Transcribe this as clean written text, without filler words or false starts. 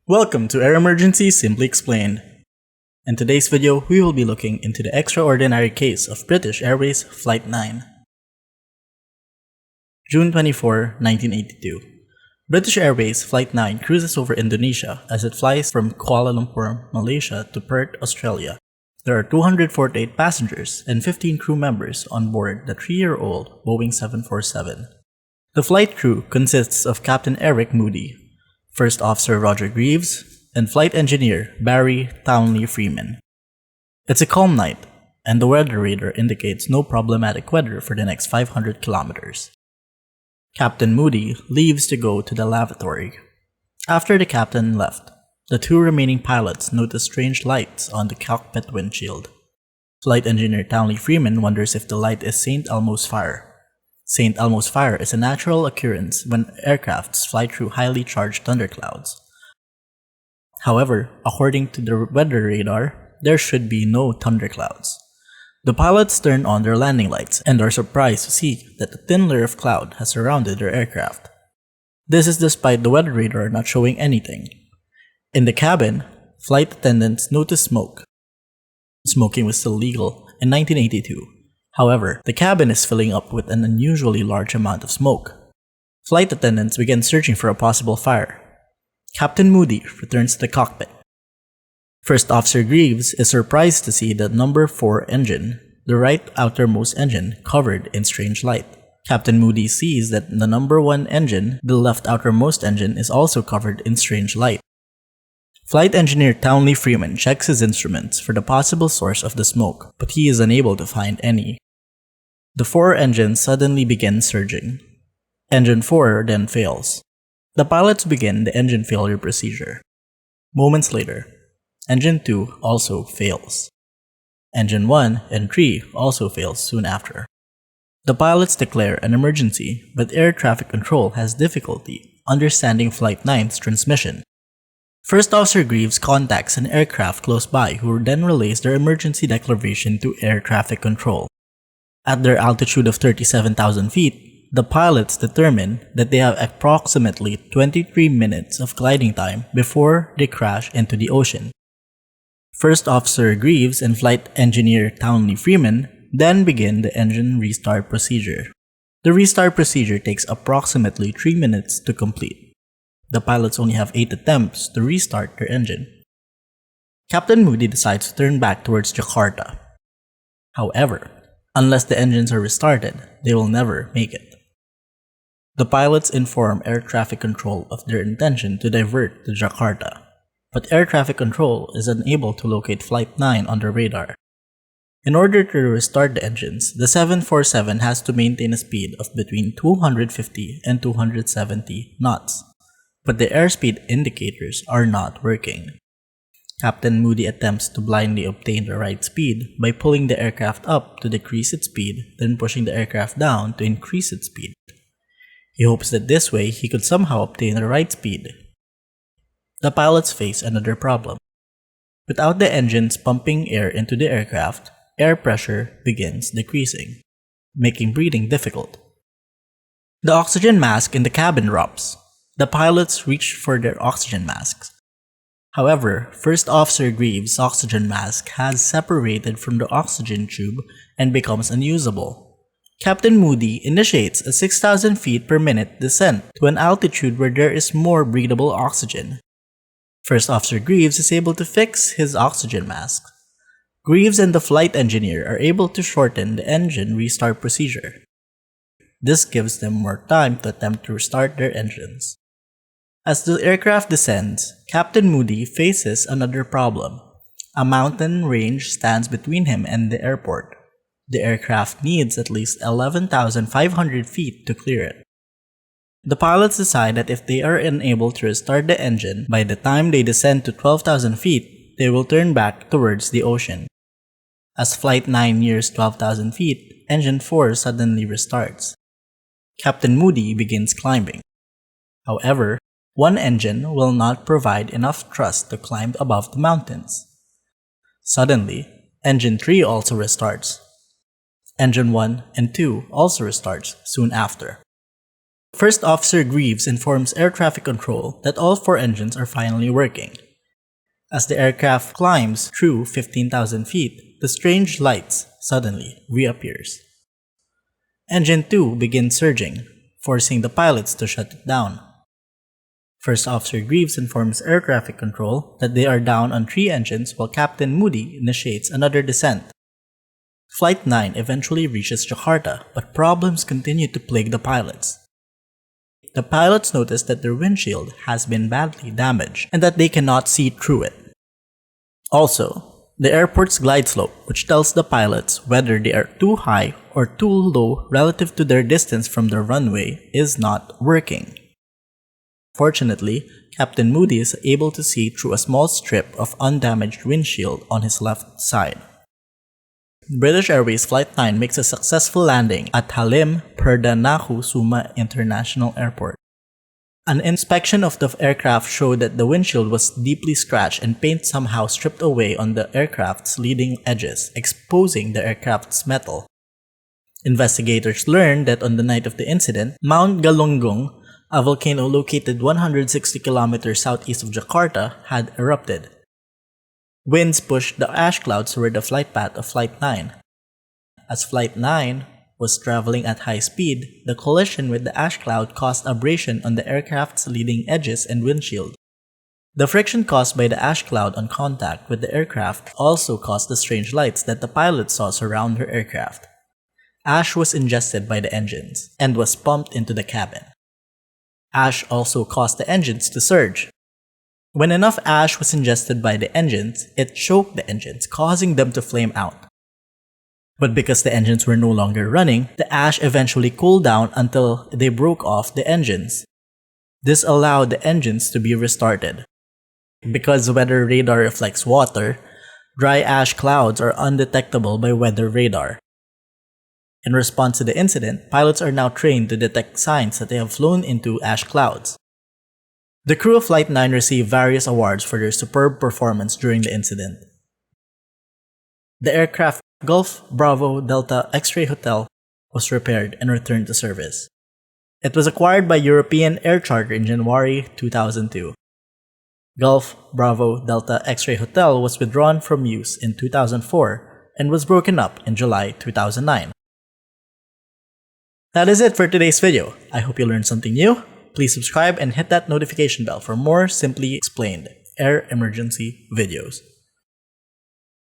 Welcome to Air Emergencies Simply Explained. In today's video, we will be looking into the extraordinary case of British Airways Flight 9. June 24, 1982. British Airways Flight 9 cruises over Indonesia as it flies from Kuala Lumpur, Malaysia to Perth, Australia. There are 248 passengers and 15 crew members on board the 3-year-old Boeing 747. The flight crew consists of Captain Eric Moody, First Officer Roger Greaves, and Flight Engineer Barry Townley Freeman. It's a calm night, and the weather radar indicates no problematic weather for the next 500 kilometers. Captain Moody leaves to go to the lavatory. After the captain left, the two remaining pilots notice strange lights on the cockpit windshield. Flight Engineer Townley Freeman wonders if the light is St. Elmo's fire. St. Elmo's fire is a natural occurrence when aircrafts fly through highly charged thunderclouds. However, according to the weather radar, there should be no thunderclouds. The pilots turn on their landing lights and are surprised to see that a thin layer of cloud has surrounded their aircraft. This is despite the weather radar not showing anything. In the cabin, flight attendants notice smoke. Smoking was still legal in 1982. However, the cabin is filling up with an unusually large amount of smoke. Flight attendants begin searching for a possible fire. Captain Moody returns to the cockpit. First Officer Greaves is surprised to see the number 4 engine, the right outermost engine, covered in strange light. Captain Moody sees that the number 1 engine, the left outermost engine, is also covered in strange light. Flight Engineer Townley Freeman checks his instruments for the possible source of the smoke, but he is unable to find any. The 4 engines suddenly begin surging. Engine 4 then fails. The pilots begin the engine failure procedure. Moments later, Engine 2 also fails. Engine 1 and 3 also fails soon after. The pilots declare an emergency, but air traffic control has difficulty understanding Flight 9's transmission. First Officer Greaves contacts an aircraft close by who then relays their emergency declaration to air traffic control. At their altitude of 37,000 feet, the pilots determine that they have approximately 23 minutes of gliding time before they crash into the ocean. First Officer Greaves and Flight Engineer Townley Freeman then begin the engine restart procedure. The restart procedure takes approximately 3 minutes to complete. The pilots only have 8 attempts to restart their engine. Captain Moody decides to turn back towards Jakarta. However, unless the engines are restarted, they will never make it. The pilots inform air traffic control of their intention to divert to Jakarta, but air traffic control is unable to locate Flight 9 on the radar. In order to restart the engines, the 747 has to maintain a speed of between 250 and 270 knots, but the airspeed indicators are not working. Captain Moody attempts to blindly obtain the right speed by pulling the aircraft up to decrease its speed, then pushing the aircraft down to increase its speed. He hopes that this way he could somehow obtain the right speed. The pilots face another problem. Without the engines pumping air into the aircraft, air pressure begins decreasing, making breathing difficult. The oxygen mask in the cabin drops. The pilots reach for their oxygen masks. However, First Officer Greaves' oxygen mask has separated from the oxygen tube and becomes unusable. Captain Moody initiates a 6,000 feet per minute descent to an altitude where there is more breathable oxygen. First Officer Greaves is able to fix his oxygen mask. Greaves and the flight engineer are able to shorten the engine restart procedure. This gives them more time to attempt to restart their engines. As the aircraft descends, Captain Moody faces another problem. A mountain range stands between him and the airport. The aircraft needs at least 11,500 feet to clear it. The pilots decide that if they are unable to restart the engine by the time they descend to 12,000 feet, they will turn back towards the ocean. As Flight 9 nears 12,000 feet, Engine 4 suddenly restarts. Captain Moody begins climbing. However, one engine will not provide enough thrust to climb above the mountains. Suddenly, Engine 3 also restarts. Engine 1 and 2 also restarts soon after. First Officer Greaves informs air traffic control that all 4 engines are finally working. As the aircraft climbs through 15,000 feet, the strange lights suddenly reappears. Engine 2 begins surging, forcing the pilots to shut it down. First Officer Greaves informs air traffic control that they are down on 3 engines while Captain Moody initiates another descent. Flight 9 eventually reaches Jakarta, but problems continue to plague the pilots. The pilots notice that their windshield has been badly damaged and that they cannot see through it. Also, the airport's glide slope, which tells the pilots whether they are too high or too low relative to their distance from the runway, is not working. Fortunately, Captain Moody is able to see through a small strip of undamaged windshield on his left side. British Airways Flight 9 makes a successful landing at Halim Perdanakusuma International Airport. An inspection of the aircraft showed that the windshield was deeply scratched and paint somehow stripped away on the aircraft's leading edges, exposing the aircraft's metal. Investigators learned that on the night of the incident, Mount Galunggung, a volcano located 160 kilometers southeast of Jakarta, had erupted. Winds pushed the ash clouds toward the flight path of Flight 9. As Flight 9 was traveling at high speed, the collision with the ash cloud caused abrasion on the aircraft's leading edges and windshield. The friction caused by the ash cloud on contact with the aircraft also caused the strange lights that the pilots saw surround her aircraft. Ash was ingested by the engines and was pumped into the cabin. Ash also caused the engines to surge. When enough ash was ingested by the engines, it choked the engines, causing them to flame out. But because the engines were no longer running, the ash eventually cooled down until they broke off the engines. This allowed the engines to be restarted. Because weather radar reflects water, dry ash clouds are undetectable by weather radar. In response to the incident, pilots are now trained to detect signs that they have flown into ash clouds. The crew of Flight 9 received various awards for their superb performance during the incident. The aircraft Gulf Bravo Delta X-Ray Hotel was repaired and returned to service. It was acquired by European Air Charter in January 2002. Gulf Bravo Delta X-Ray Hotel was withdrawn from use in 2004 and was broken up in July 2009. That is it for today's video. I hope you learned something new. Please subscribe and hit that notification bell for more Simply Explained Air Emergency videos.